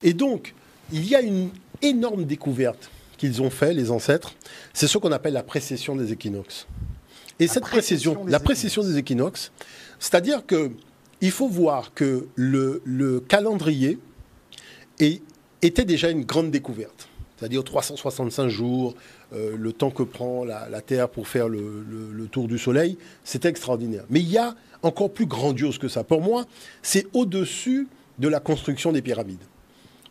Et donc, il y a une énorme découverte qu'ils ont fait, les ancêtres, c'est ce qu'on appelle la précession des équinoxes. Et cette précession, la précession des équinoxes, c'est-à-dire que il faut voir que le calendrier était déjà une grande découverte. C'est-à-dire 365 jours, le temps que prend la Terre pour faire le tour du Soleil, c'est extraordinaire. Mais il y a encore plus grandiose que ça. Pour moi, c'est au-dessus de la construction des pyramides.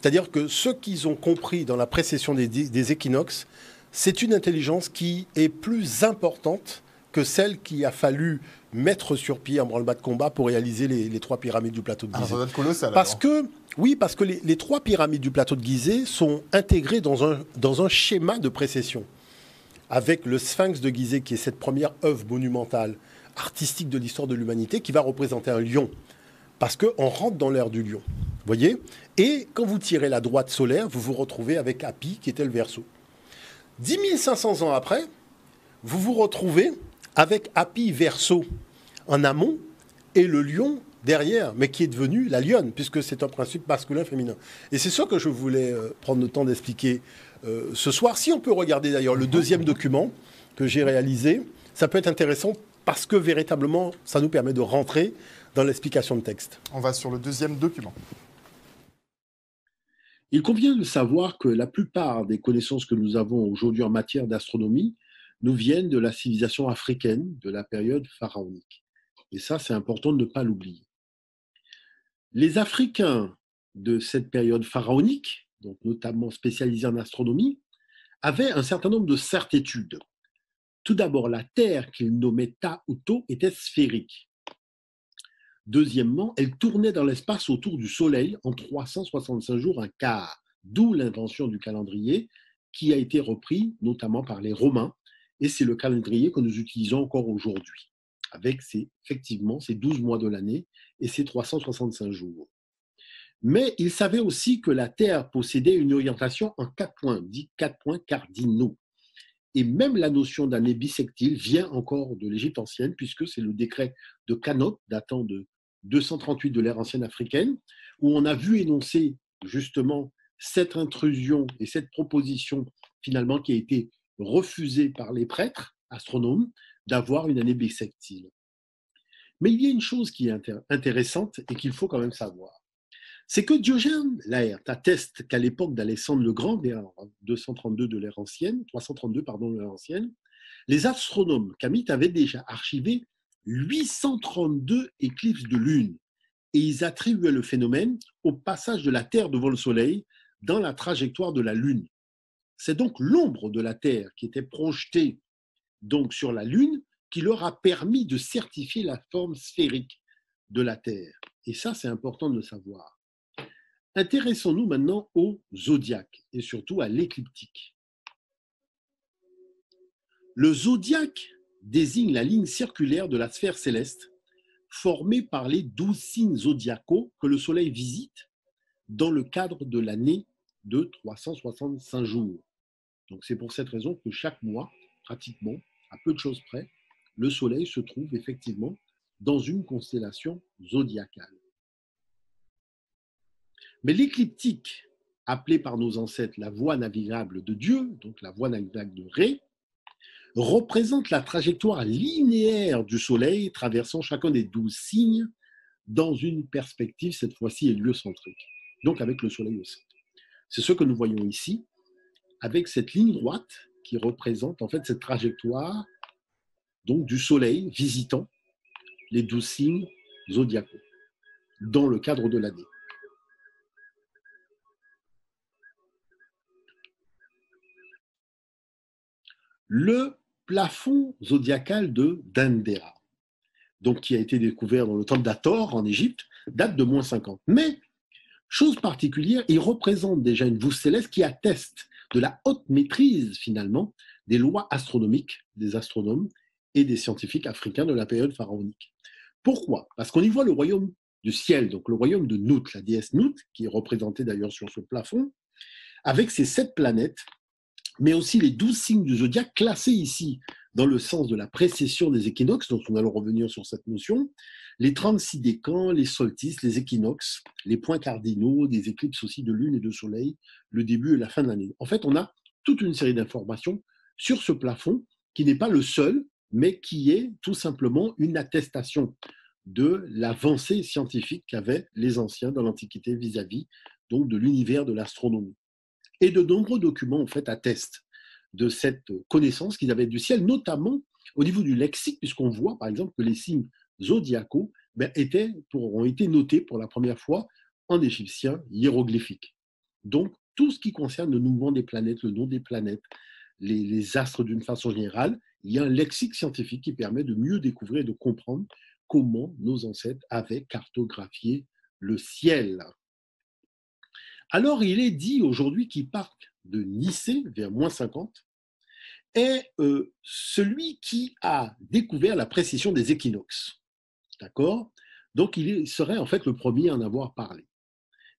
C'est-à-dire que ce qu'ils ont compris dans la précession des équinoxes, c'est une intelligence qui est plus importante que celle qu'il a fallu mettre sur pied en branle-bas de combat pour réaliser les 3 pyramides du plateau de Gizeh. Ça doit être colossal. Parce que les 3 pyramides du plateau de Gizeh sont intégrées dans un schéma de précession. Avec le Sphinx de Gizeh, qui est cette première œuvre monumentale, artistique de l'histoire de l'humanité, qui va représenter un lion. Parce qu'on rentre dans l'ère du lion. Voyez ? Et quand vous tirez la droite solaire, vous vous retrouvez avec Hapi, qui était le Verseau. 10 500 ans après, vous vous retrouvez avec Hapi Verseau en amont et le lion derrière, mais qui est devenu la lionne, puisque c'est un principe masculin-féminin. Et c'est ça que je voulais prendre le temps d'expliquer ce soir. Si on peut regarder d'ailleurs le deuxième document que j'ai réalisé, ça peut être intéressant parce que véritablement, ça nous permet de rentrer dans l'explication de texte. On va sur le deuxième document. Il convient de savoir que la plupart des connaissances que nous avons aujourd'hui en matière d'astronomie nous viennent de la civilisation africaine de la période pharaonique. Et ça, c'est important de ne pas l'oublier. Les Africains de cette période pharaonique, donc notamment spécialisés en astronomie, avaient un certain nombre de certitudes. Tout d'abord, la Terre qu'ils nommaient Ta-Uto était sphérique. Deuxièmement, elle tournait dans l'espace autour du Soleil en 365 jours un quart, d'où l'invention du calendrier qui a été repris notamment par les Romains, et c'est le calendrier que nous utilisons encore aujourd'hui, avec effectivement ces 12 mois de l'année et ces 365 jours. Mais il savait aussi que la Terre possédait une orientation en 4 points, dit 4 points cardinaux. Et même la notion d'année bissectile vient encore de l'Égypte ancienne, puisque c'est le décret de Kanot, datant de 238 de l'ère ancienne africaine, où on a vu énoncer justement cette intrusion et cette proposition finalement qui a été refusée par les prêtres astronomes d'avoir une année bissectile. Mais il y a une chose qui est intéressante et qu'il faut quand même savoir. C'est que Diogène Laërte atteste qu'à l'époque d'Alexandre le Grand, vers 232 de l'ère ancienne, 332 pardon de l'ère ancienne, les astronomes kamites avaient déjà archivé 832 éclipses de lune et ils attribuaient le phénomène au passage de la Terre devant le Soleil dans la trajectoire de la Lune. C'est donc l'ombre de la Terre qui était projetée donc sur la Lune qui leur a permis de certifier la forme sphérique de la Terre. Et ça, c'est important de le savoir. Intéressons-nous maintenant au zodiaque et surtout à l'écliptique. Le zodiaque désigne la ligne circulaire de la sphère céleste formée par les 12 signes zodiacaux que le Soleil visite dans le cadre de l'année de 365 jours. Donc c'est pour cette raison que chaque mois, pratiquement, à peu de choses près, le Soleil se trouve effectivement dans une constellation zodiacale. Mais l'écliptique, appelée par nos ancêtres la voie navigable de Dieu, donc la voie navigable de Ré, représente la trajectoire linéaire du Soleil traversant chacun des 12 signes dans une perspective, cette fois-ci, héliocentrique, donc avec le Soleil au centre. C'est ce que nous voyons ici, avec cette ligne droite qui représente en fait cette trajectoire donc, du Soleil visitant les 12 signes zodiacaux dans le cadre de l'année. Le plafond zodiacal de Dendera, donc qui a été découvert dans le temple d'Hathor en Égypte, date de -50. Mais, chose particulière, il représente déjà une voûte céleste qui atteste de la haute maîtrise finalement des lois astronomiques des astronomes et des scientifiques africains de la période pharaonique. Pourquoi ? Parce qu'on y voit le royaume du ciel, donc le royaume de Nout, la déesse Nout, qui est représentée d'ailleurs sur ce plafond, avec ses 7 planètes mais aussi les 12 signes du zodiaque classés ici dans le sens de la précession des équinoxes, donc on allons revenir sur cette notion, les 36 décans, les solstices, les équinoxes, les points cardinaux, des éclipses aussi de lune et de soleil, le début et la fin de l'année. En fait, on a toute une série d'informations sur ce plafond qui n'est pas le seul, mais qui est tout simplement une attestation de l'avancée scientifique qu'avaient les anciens dans l'Antiquité vis-à-vis donc de l'univers de l'astronomie. Et de nombreux documents en fait attestent de cette connaissance qu'ils avaient du ciel, notamment au niveau du lexique, puisqu'on voit par exemple que les signes zodiacaux ont été notés pour la première fois en égyptien hiéroglyphique. Donc tout ce qui concerne le mouvement des planètes, le nom des planètes, les astres d'une façon générale, il y a un lexique scientifique qui permet de mieux découvrir et de comprendre comment nos ancêtres avaient cartographié le ciel. Alors, il est dit aujourd'hui qu'il part de Nicée vers -50 est celui qui a découvert la précision des équinoxes. D'accord? Donc, il serait en fait le premier à en avoir parlé.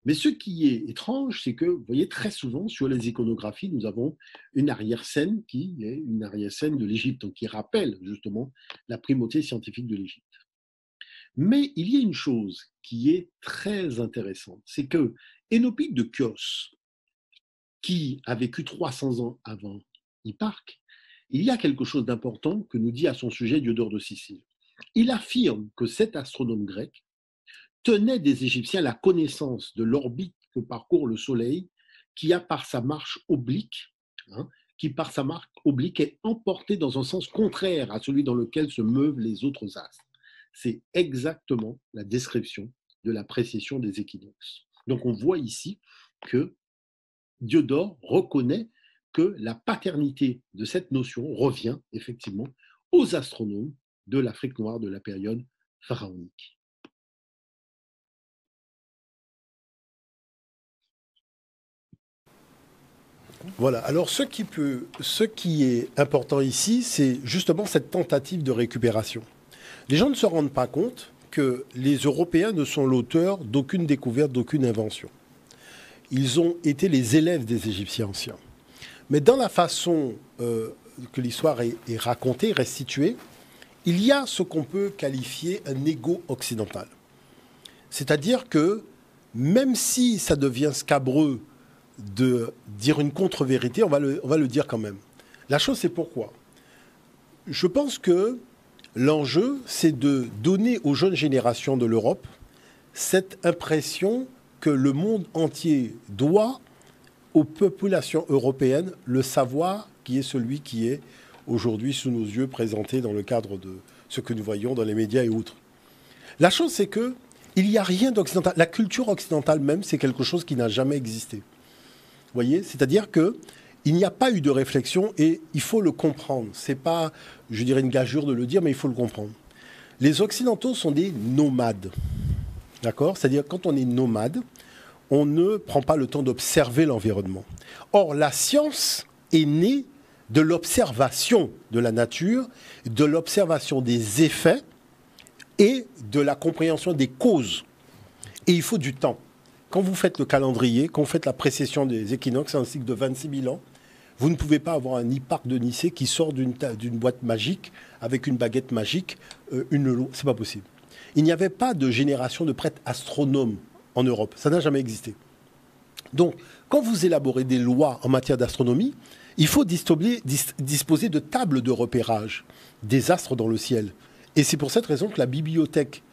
Mais ce qui est étrange, c'est que, vous voyez, très souvent sur les iconographies, nous avons une arrière-scène qui est une arrière-scène de l'Égypte, donc qui rappelle justement la primauté scientifique de l'Égypte. Mais il y a une chose qui est très intéressante, c'est que Hénopique de Chios, qui a vécu 300 ans avant Hipparque, il y a quelque chose d'important que nous dit à son sujet Diodore de Sicile. Il affirme que cet astronome grec tenait des Égyptiens la connaissance de l'orbite que parcourt le Soleil, qui a par sa marche oblique, est emporté dans un sens contraire à celui dans lequel se meuvent les autres astres. C'est exactement la description de la précession des équinoxes. Donc on voit ici que Diodore reconnaît que la paternité de cette notion revient effectivement aux astronomes de l'Afrique noire de la période pharaonique. Voilà, alors ce qui est important ici, c'est justement cette tentative de récupération. Les gens ne se rendent pas compte que les Européens ne sont l'auteur d'aucune découverte, d'aucune invention. Ils ont été les élèves des Égyptiens anciens. Mais dans la façon que l'histoire est racontée, restituée, il y a ce qu'on peut qualifier un ego occidental. C'est-à-dire que même si ça devient scabreux de dire une contre-vérité, on va le dire quand même. La chose, c'est pourquoi. Je pense que l'enjeu, c'est de donner aux jeunes générations de l'Europe cette impression que le monde entier doit aux populations européennes le savoir qui est celui qui est aujourd'hui sous nos yeux présenté dans le cadre de ce que nous voyons dans les médias et autres. La chose, c'est que il n'y a rien d'occidental. La culture occidentale même, c'est quelque chose qui n'a jamais existé. Vous voyez ? C'est-à-dire qu'il n'y a pas eu de réflexion et il faut le comprendre. Ce n'est pas, je dirais, une gageure de le dire, mais il faut le comprendre. Les Occidentaux sont des nomades. D'accord ? C'est-à-dire quand on est nomade, on ne prend pas le temps d'observer l'environnement. Or, la science est née de l'observation de la nature, de l'observation des effets et de la compréhension des causes. Et il faut du temps. Quand vous faites le calendrier, quand vous faites la précession des équinoxes, c'est un cycle de 26 000 ans, vous ne pouvez pas avoir un Hipparque de Nicée qui sort d'une boîte magique avec une baguette magique, une loi. C'est pas possible. Il n'y avait pas de génération de prêtres astronomes en Europe. Ça n'a jamais existé. Donc, quand vous élaborez des lois en matière d'astronomie, il faut disposer de tables de repérage des astres dans le ciel. Et c'est pour cette raison que la bibliothèque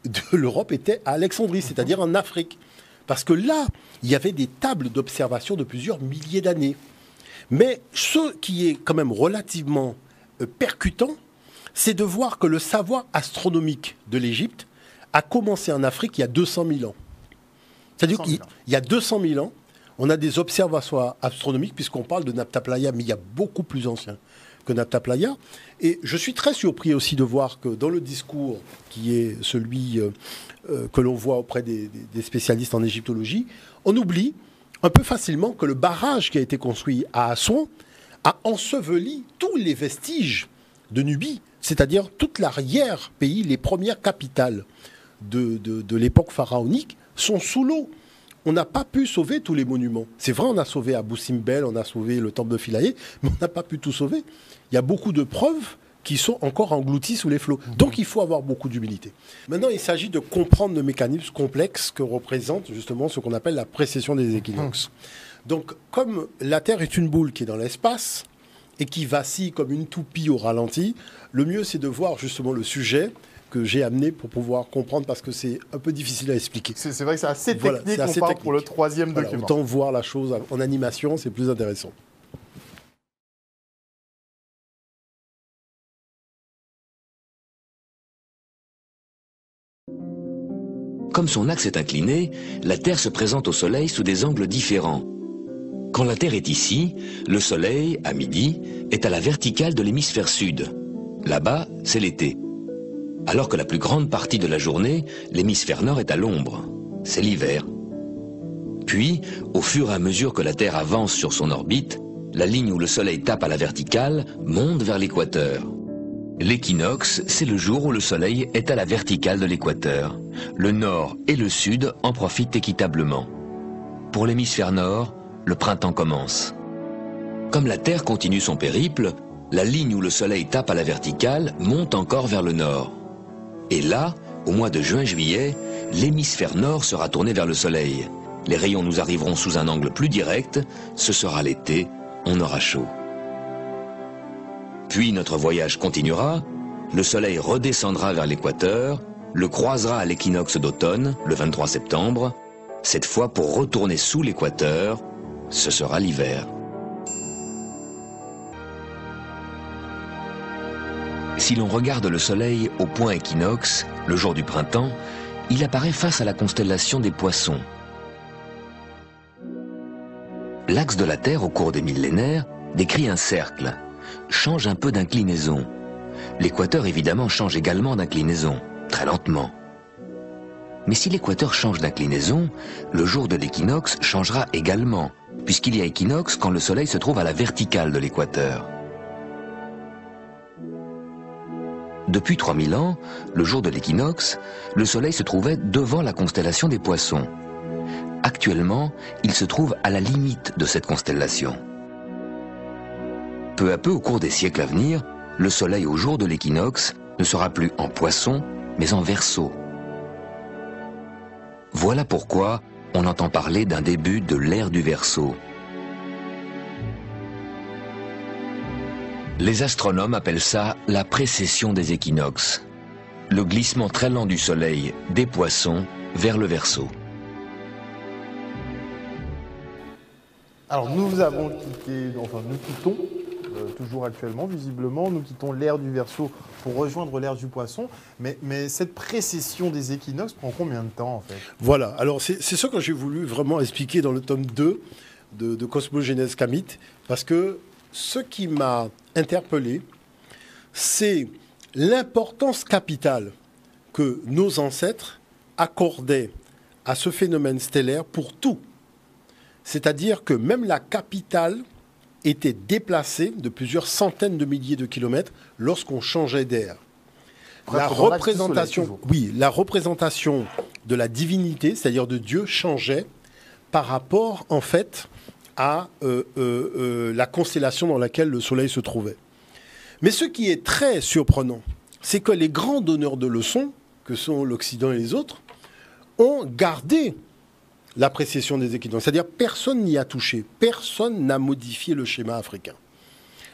de l'Europe était à Alexandrie, c'est-à-dire en Afrique. Parce que là, il y avait des tables d'observation de plusieurs milliers d'années. Mais ce qui est quand même relativement percutant, c'est de voir que le savoir astronomique de l'Égypte a commencé en Afrique il y a 200 000 ans. C'est-à-dire qu'il y a 200 000 ans, on a des observatoires astronomiques, puisqu'on parle de Nabta Playa, mais il y a beaucoup plus ancien que Nabta Playa. Et je suis très surpris aussi de voir que dans le discours qui est celui que l'on voit auprès des spécialistes en égyptologie, on oublie un peu facilement que le barrage qui a été construit à Assouan a enseveli tous les vestiges de Nubie, c'est-à-dire toute l'arrière-pays, les premières capitales de l'époque pharaonique sont sous l'eau. on n'a pas pu sauver tous les monuments. C'est vrai, on a sauvé Abou Simbel, on a sauvé le temple de Philae, mais on n'a pas pu tout sauver. Il y a beaucoup de preuves qui sont encore engloutis sous les flots. Donc il faut avoir beaucoup d'humilité. Maintenant, il s'agit de comprendre le mécanisme complexe que représente justement ce qu'on appelle la précession des équinoxes. Donc comme la Terre est une boule qui est dans l'espace et qui vacille comme une toupie au ralenti, le mieux c'est de voir justement le sujet que j'ai amené pour pouvoir comprendre parce que c'est un peu difficile à expliquer. C'est vrai que c'est assez technique, on part pour le troisième document. Autant voir la chose en animation, c'est plus intéressant. Comme son axe est incliné, la Terre se présente au Soleil sous des angles différents. Quand la Terre est ici, le Soleil, à midi, est à la verticale de l'hémisphère sud. Là-bas, c'est l'été. Alors que la plus grande partie de la journée, l'hémisphère nord est à l'ombre. C'est l'hiver. Puis, au fur et à mesure que la Terre avance sur son orbite, la ligne où le Soleil tape à la verticale monte vers l'équateur. L'équinoxe, c'est le jour où le Soleil est à la verticale de l'équateur. Le nord et le sud en profitent équitablement. Pour l'hémisphère nord, le printemps commence. Comme la Terre continue son périple, la ligne où le Soleil tape à la verticale monte encore vers le nord. Et là, au mois de juin-juillet, l'hémisphère nord sera tourné vers le Soleil. Les rayons nous arriveront sous un angle plus direct, ce sera l'été, on aura chaud. Puis notre voyage continuera, le Soleil redescendra vers l'équateur, le croisera à l'équinoxe d'automne, le 23 septembre, cette fois pour retourner sous l'équateur, ce sera l'hiver. Si l'on regarde le Soleil au point équinoxe, le jour du printemps, il apparaît face à la constellation des Poissons. L'axe de la Terre au cours des millénaires décrit un cercle, change un peu d'inclinaison. L'équateur évidemment change également d'inclinaison, très lentement. Mais si l'équateur change d'inclinaison, le jour de l'équinoxe changera également, puisqu'il y a équinoxe quand le Soleil se trouve à la verticale de l'équateur. Depuis 3000 ans, le jour de l'équinoxe, le Soleil se trouvait devant la constellation des Poissons. Actuellement, il se trouve à la limite de cette constellation. Peu à peu, au cours des siècles à venir, le Soleil au jour de l'équinoxe ne sera plus en Poisson, mais en Verseau. Voilà pourquoi on entend parler d'un début de l'ère du Verseau. Les astronomes appellent ça la précession des équinoxes, le glissement très lent du Soleil des Poissons vers le Verseau. Alors nous avons quitté, enfin nous quittons, toujours actuellement visiblement, nous quittons l'ère du Verseau pour rejoindre l'ère du Poisson, mais cette précession des équinoxes prend combien de temps en fait? Voilà, alors c'est ce que j'ai voulu vraiment expliquer dans le tome 2 de Cosmogénèse Kamite, parce que ce qui m'a interpellé, c'est l'importance capitale que nos ancêtres accordaient à ce phénomène stellaire pour tout. C'est-à-dire que même la capitale était déplacée de plusieurs centaines de milliers de kilomètres lorsqu'on changeait d'air. La représentation, la représentation de la divinité, c'est-à-dire de Dieu, changeait par rapport, en fait, à la constellation dans laquelle le Soleil se trouvait. Mais ce qui est très surprenant, c'est que les grands donneurs de leçons, que sont l'Occident et les autres, ont gardé la précession des équinoxes. C'est-à-dire personne n'y a touché, personne n'a modifié le schéma africain.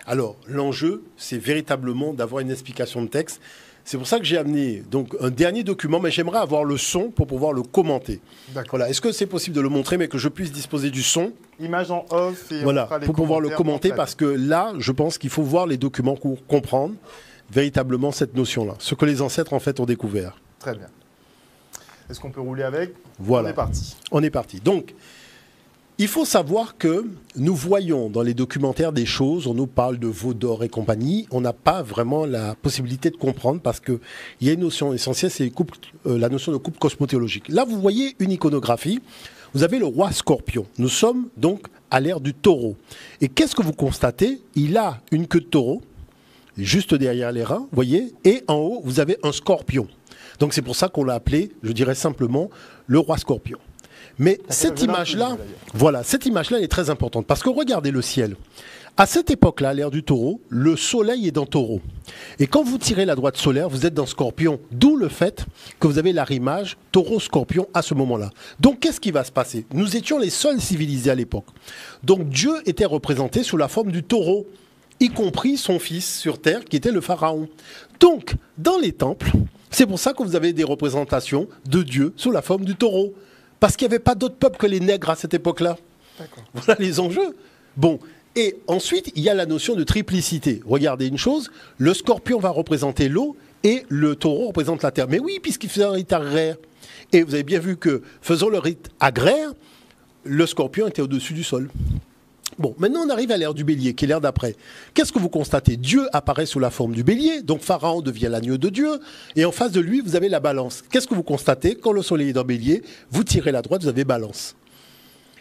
Alors, l'enjeu, c'est véritablement d'avoir une explication de texte. C'est pour ça que j'ai amené donc un dernier document, mais j'aimerais avoir le son pour pouvoir le commenter. Voilà. Est-ce que c'est possible de le montrer, mais que je puisse disposer du son? Image en off et voilà, on fera les pour pouvoir le commenter, parce que là, je pense qu'il faut voir les documents pour comprendre véritablement cette notion-là, ce que les ancêtres en fait ont découvert. Très bien. Est-ce qu'on peut rouler avec? Voilà. On est parti. On est parti. Donc, il faut savoir que nous voyons dans les documentaires des choses, on nous parle de veau d'or et compagnie, on n'a pas vraiment la possibilité de comprendre parce qu'il y a une notion essentielle, c'est la notion de couple cosmothéologique. Là, vous voyez une iconographie, vous avez le roi Scorpion. Nous sommes donc à l'ère du taureau. Et qu'est-ce que vous constatez? Il a une queue de taureau, juste derrière les reins, vous voyez, et en haut, vous avez un scorpion. Donc c'est pour ça qu'on l'a appelé, je dirais simplement, le roi Scorpion. Mais cette image-là, voilà, cette image-là est très importante parce que regardez le ciel. À cette époque-là, à l'ère du taureau, le soleil est dans taureau. Et quand vous tirez la droite solaire, vous êtes dans scorpion. D'où le fait que vous avez l'arrimage taureau-scorpion à ce moment-là. Donc, qu'est-ce qui va se passer? Nous étions les seuls civilisés à l'époque. Donc, Dieu était représenté sous la forme du taureau, y compris son fils sur terre, qui était le pharaon. Donc, dans les temples, c'est pour ça que vous avez des représentations de Dieu sous la forme du taureau. Parce qu'il n'y avait pas d'autre peuple que les nègres à cette époque-là. Voilà les enjeux. Bon. Et ensuite, il y a la notion de triplicité. Regardez une chose, le scorpion va représenter l'eau et le taureau représente la terre. Mais oui, puisqu'il faisait un rite agraire. Et vous avez bien vu que, faisant le rite agraire, le scorpion était au-dessus du sol. Bon, maintenant on arrive à l'ère du bélier, qui est l'ère d'après. Qu'est-ce que vous constatez? Dieu apparaît sous la forme du bélier, donc Pharaon devient l'agneau de Dieu, et en face de lui, vous avez la balance. Qu'est-ce que vous constatez? Quand le soleil est dans bélier, vous tirez la droite, vous avez balance.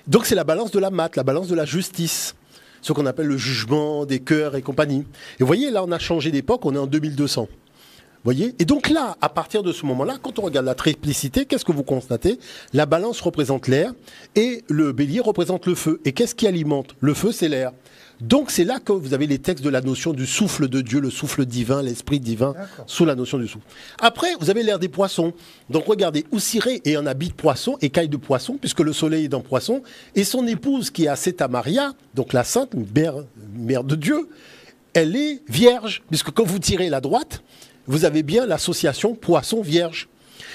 Donc c'est la balance de la maths, la balance de la justice. Ce qu'on appelle le jugement des cœurs et compagnie. Et vous voyez, là, on a changé d'époque, on est en 2200. Voyez. Et donc là, à partir de ce moment-là, quand on regarde la triplicité, qu'est-ce que vous constatez? La balance représente l'air et le bélier représente le feu. Et qu'est-ce qui alimente? Le feu, c'est l'air. Donc c'est là que vous avez les textes de la notion du souffle de Dieu, le souffle divin, l'esprit divin, sous la notion du souffle. Après, vous avez l'ère des poissons. Donc regardez, Oussiré est un habit de poisson, écaille de poisson, puisque le soleil est dans poisson, et son épouse qui est Aceta Maria, donc la sainte, mère de Dieu, elle est vierge, puisque quand vous tirez la droite, vous avez bien l'association poisson-vierge.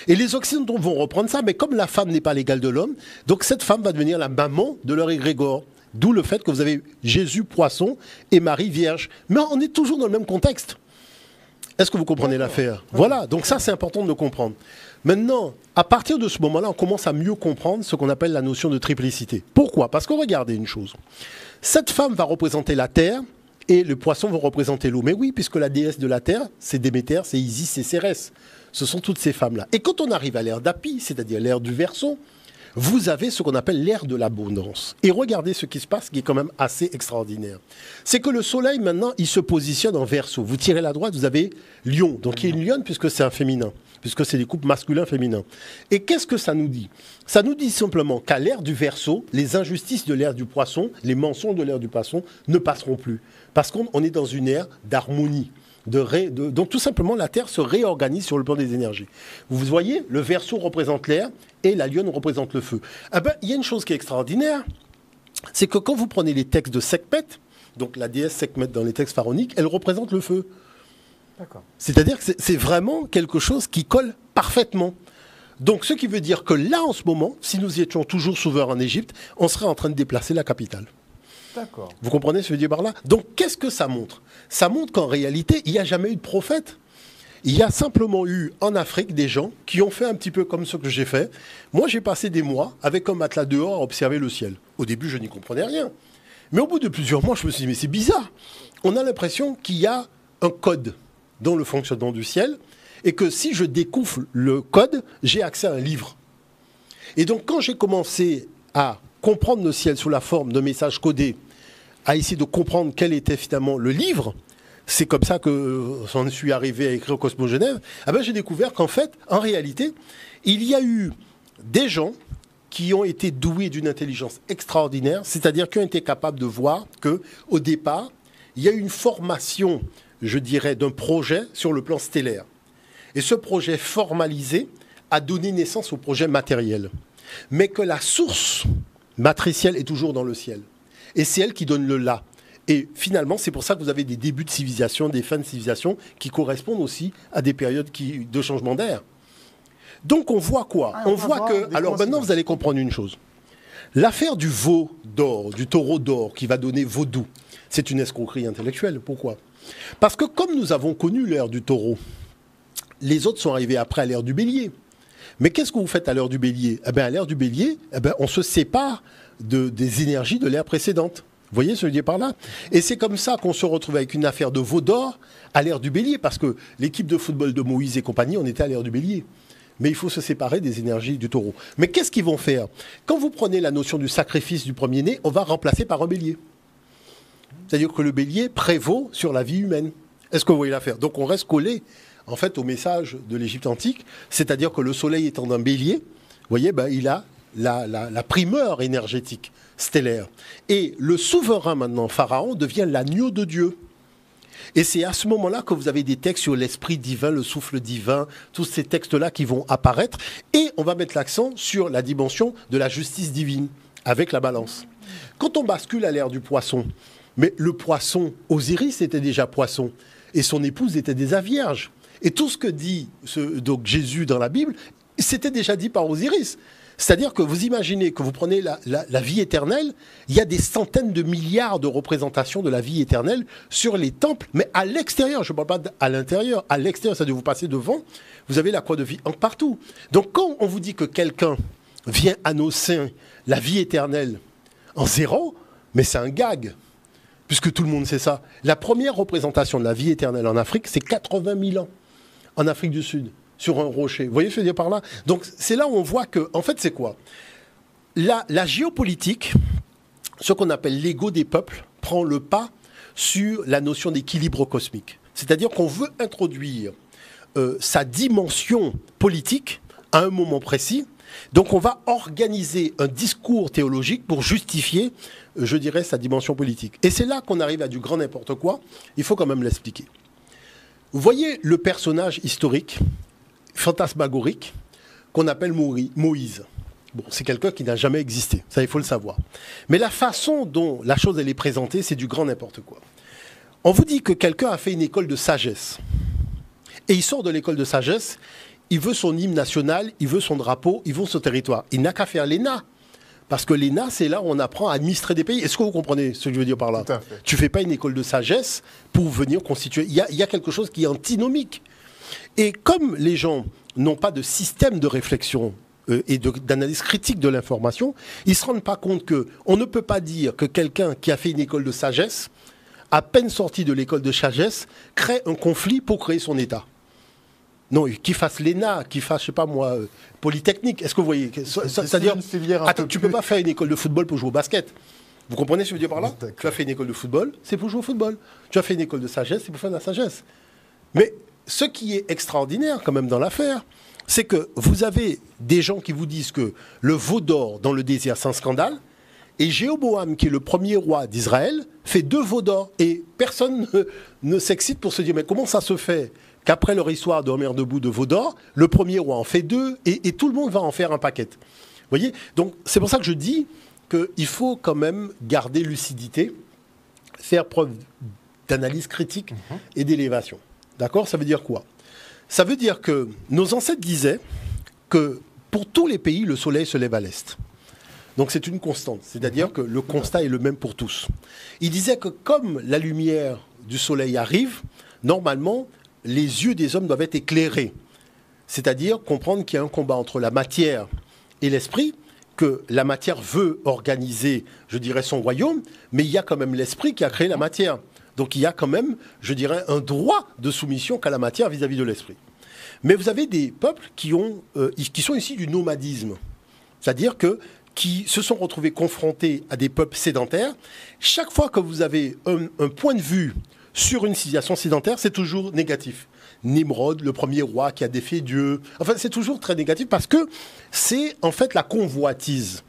Et les Occidentaux vont reprendre ça, mais comme la femme n'est pas l'égale de l'homme, donc cette femme va devenir la maman de leur égrégore. D'où le fait que vous avez Jésus poisson et Marie vierge. Mais on est toujours dans le même contexte. Est-ce que vous comprenez l'affaire? Voilà, donc ça c'est important de le comprendre. Maintenant, à partir de ce moment-là, on commence à mieux comprendre ce qu'on appelle la notion de triplicité. Pourquoi? Parce que regardez une chose. Cette femme va représenter la terre et le poisson va représenter l'eau. Mais oui, puisque la déesse de la terre, c'est Déméter, c'est Isis, c'est Cérès. Ce sont toutes ces femmes-là. Et quand on arrive à l'ère d'Api, c'est-à-dire l'ère du Verseau, vous avez ce qu'on appelle l'ère de l'abondance. Et regardez ce qui se passe, qui est quand même assez extraordinaire. C'est que le soleil, maintenant, il se positionne en Verseau. Vous tirez la droite, vous avez Lion. Donc il y a une lionne, puisque c'est un féminin, puisque c'est des couples masculins-féminins. Et qu'est-ce que ça nous dit? Ça nous dit simplement qu'à l'ère du Verseau, les injustices de l'ère du Poisson, les mensonges de l'ère du Poisson ne passeront plus. Parce qu'on est dans une ère d'harmonie. Donc tout simplement, la Terre se réorganise sur le plan des énergies. Vous voyez, le Verseau représente l'air et la Lionne représente le feu. Il y a une chose qui est extraordinaire, c'est que quand vous prenez les textes de Sekhmet, donc la déesse Sekhmet dans les textes pharaoniques, elle représente le feu. C'est-à-dire que c'est vraiment quelque chose qui colle parfaitement. Donc ce qui veut dire que là, en ce moment, si nous étions toujours souverains en Égypte, on serait en train de déplacer la capitale. Vous comprenez ce que je veux dire par là? Donc, qu'est-ce que ça montre? Ça montre qu'en réalité, il n'y a jamais eu de prophète. Il y a simplement eu en Afrique des gens qui ont fait un petit peu comme ce que j'ai fait. Moi, j'ai passé des mois avec un matelas dehors à observer le ciel. Au début, je n'y comprenais rien. Mais au bout de plusieurs mois, je me suis dit, mais c'est bizarre. On a l'impression qu'il y a un code dans le fonctionnement du ciel et que si je découvre le code, j'ai accès à un livre. Et donc, quand j'ai commencé à comprendre le ciel sous la forme de messages codés, à essayer de comprendre quel était finalement le livre, c'est comme ça que j'en suis arrivé à écrire Cosmos Genève, j'ai découvert qu'en fait, en réalité, il y a eu des gens qui ont été doués d'une intelligence extraordinaire, c'est-à-dire qui ont été capables de voir qu'au départ, il y a eu une formation, je dirais, d'un projet sur le plan stellaire. Et ce projet formalisé a donné naissance au projet matériel. Mais que la source matricielle est toujours dans le ciel. Et c'est elle qui donne le là. Et finalement, c'est pour ça que vous avez des débuts de civilisation, des fins de civilisation qui correspondent aussi à des périodes de changement d'air. Donc on voit quoi? On voit que... Alors maintenant, vous allez comprendre une chose. L'affaire du veau d'or, du taureau d'or qui va donner vaudou, c'est une escroquerie intellectuelle. Pourquoi? Parce que comme nous avons connu l'ère du taureau, les autres sont arrivés après à l'ère du bélier. Mais qu'est-ce que vous faites à l'heure du bélier? À l'ère du bélier, on se sépare des énergies de l'ère précédente. Vous voyez ce que je veux dire par là? Et c'est comme ça qu'on se retrouve avec une affaire de veau d'or à l'ère du bélier, parce que l'équipe de football de Moïse et compagnie, on était à l'ère du bélier. Mais il faut se séparer des énergies du taureau. Mais qu'est-ce qu'ils vont faire? Quand vous prenez la notion du sacrifice du premier-né, on va remplacer par un bélier. C'est-à-dire que le bélier prévaut sur la vie humaine. Est-ce que vous voyez l'affaire? Donc on reste collé au message de l'Égypte antique, c'est-à-dire que le soleil étant d'un bélier, vous voyez, il a la primeur énergétique stellaire. Et le souverain maintenant, Pharaon, devient l'agneau de Dieu. Et c'est à ce moment-là que vous avez des textes sur l'esprit divin, le souffle divin, tous ces textes-là qui vont apparaître. Et on va mettre l'accent sur la dimension de la justice divine, avec la balance. Quand on bascule à l'ère du poisson, mais le poisson, Osiris était déjà poisson, et son épouse était déjà vierge. Et tout ce que dit donc Jésus dans la Bible, c'était déjà dit par Osiris. C'est-à-dire que vous imaginez que vous prenez la vie éternelle, il y a des centaines de milliards de représentations de la vie éternelle sur les temples, mais à l'extérieur, je ne parle pas à l'intérieur, à l'extérieur, c'est-à-dire vous passez devant, vous avez la croix de vie partout. Donc quand on vous dit que quelqu'un vient à nos seins la vie éternelle en zéro, mais c'est un gag, puisque tout le monde sait ça. La première représentation de la vie éternelle en Afrique, c'est 80 000 ans, en Afrique du Sud. Sur un rocher. Vous voyez ce que je veux dire par là? Donc, c'est là où on voit que, en fait, c'est quoi? La géopolitique, ce qu'on appelle l'ego des peuples, prend le pas sur la notion d'équilibre cosmique. C'est-à-dire qu'on veut introduire sa dimension politique à un moment précis. Donc, on va organiser un discours théologique pour justifier, je dirais, sa dimension politique. Et c'est là qu'on arrive à du grand n'importe quoi. Il faut quand même l'expliquer. Vous voyez le personnage historique fantasmagorique qu'on appelle Moïse. Bon, c'est quelqu'un qui n'a jamais existé, ça il faut le savoir. Mais la façon dont la chose elle est présentée, c'est du grand n'importe quoi. On vous dit que quelqu'un a fait une école de sagesse. Et il sort de l'école de sagesse, il veut son hymne national, il veut son drapeau, il veut son territoire. Il n'a qu'à faire l'ENA. Parce que l'ENA, c'est là où on apprend à administrer des pays. Est-ce que vous comprenez ce que je veux dire par là? Tu ne fais pas une école de sagesse pour venir constituer. Il y a quelque chose qui est antinomique. Et comme les gens n'ont pas de système de réflexion et d'analyse critique de l'information, ils ne se rendent pas compte qu'on ne peut pas dire que quelqu'un qui a fait une école de sagesse, à peine sorti de l'école de sagesse, crée un conflit pour créer son État. Non, qu'il fasse l'ENA, qu'il fasse, je sais pas moi, Polytechnique. Est-ce que vous voyez? C'est-à-dire, attends, tu ne peux pas faire une école de football pour jouer au basket. Vous comprenez ce que je veux dire par là? Tu as fait une école de football, c'est pour jouer au football. Tu as fait une école de sagesse, c'est pour faire de la sagesse. Mais ce qui est extraordinaire quand même dans l'affaire, c'est que vous avez des gens qui vous disent que le veau d'or dans le désert, c'est un scandale, et Jéroboam, qui est le premier roi d'Israël, fait 2 veaux d'or, et personne ne s'excite pour se dire, mais comment ça se fait qu'après leur histoire de dormir debout de veau d'or, le premier roi en fait 2, et tout le monde va en faire un paquet. Vous voyez? Donc c'est pour ça que je dis qu'il faut quand même garder lucidité, faire preuve d'analyse critique et d'élévation. D'accord? Ça veut dire quoi? Ça veut dire que nos ancêtres disaient que pour tous les pays, le soleil se lève à l'est. Donc c'est une constante, c'est-à-dire que le constat est le même pour tous. Ils disaient que comme la lumière du soleil arrive, normalement, les yeux des hommes doivent être éclairés. C'est-à-dire comprendre qu'il y a un combat entre la matière et l'esprit, que la matière veut organiser, je dirais, son royaume, mais il y a quand même l'esprit qui a créé la matière. Donc il y a quand même, je dirais, un droit de soumission qu'a la matière vis-à-vis de l'esprit. Mais vous avez des peuples qui sont issus du nomadisme, c'est-à-dire qui se sont retrouvés confrontés à des peuples sédentaires. Chaque fois que vous avez un point de vue sur une civilisation sédentaire, c'est toujours négatif. Nimrod, le premier roi qui a défié Dieu, enfin c'est toujours très négatif parce que c'est en fait la convoitise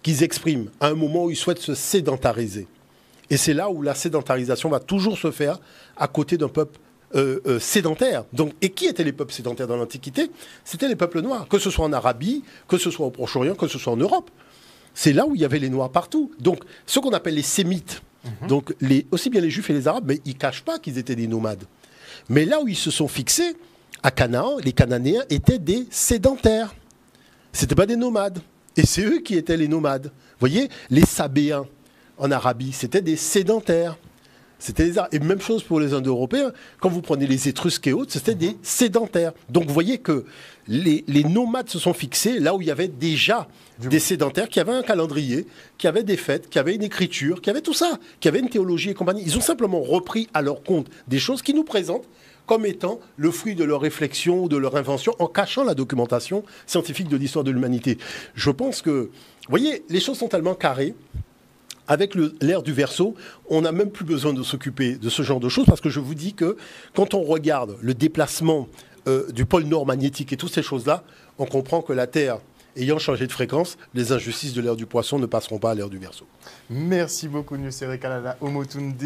qu'ils expriment à un moment où ils souhaitent se sédentariser. Et c'est là où la sédentarisation va toujours se faire à côté d'un peuple sédentaire. Donc, et qui étaient les peuples sédentaires dans l'Antiquité? C'était les peuples noirs, que ce soit en Arabie, que ce soit au Proche-Orient, que ce soit en Europe. C'est là où il y avait les Noirs partout. Donc, ce qu'on appelle les Sémites, donc aussi bien les Juifs et les Arabes, mais ils ne cachent pas qu'ils étaient des nomades. Mais là où ils se sont fixés, à Canaan, les Cananéens étaient des sédentaires. Ce n'étaient pas des nomades. Et c'est eux qui étaient les nomades. Vous voyez, les Sabéens, en Arabie, c'était des sédentaires. Et même chose pour les Indo-Européens. Quand vous prenez les Étrusques et autres, c'était des sédentaires. Donc vous voyez que les nomades se sont fixés là où il y avait déjà des sédentaires qui avaient un calendrier, qui avaient des fêtes, qui avaient une écriture, qui avaient tout ça, qui avaient une théologie et compagnie. Ils ont simplement repris à leur compte des choses qui nous présentent comme étant le fruit de leur réflexion ou de leur invention, en cachant la documentation scientifique de l'histoire de l'humanité. Je pense que, vous voyez, les choses sont tellement carrées. Avec l'ère du Verseau, on n'a même plus besoin de s'occuper de ce genre de choses parce que je vous dis que quand on regarde le déplacement du pôle nord magnétique et toutes ces choses-là, on comprend que la Terre ayant changé de fréquence, les injustices de l'ère du Poisson ne passeront pas à l'ère du Verseau. Merci beaucoup, Nusere Kalala Omotunde.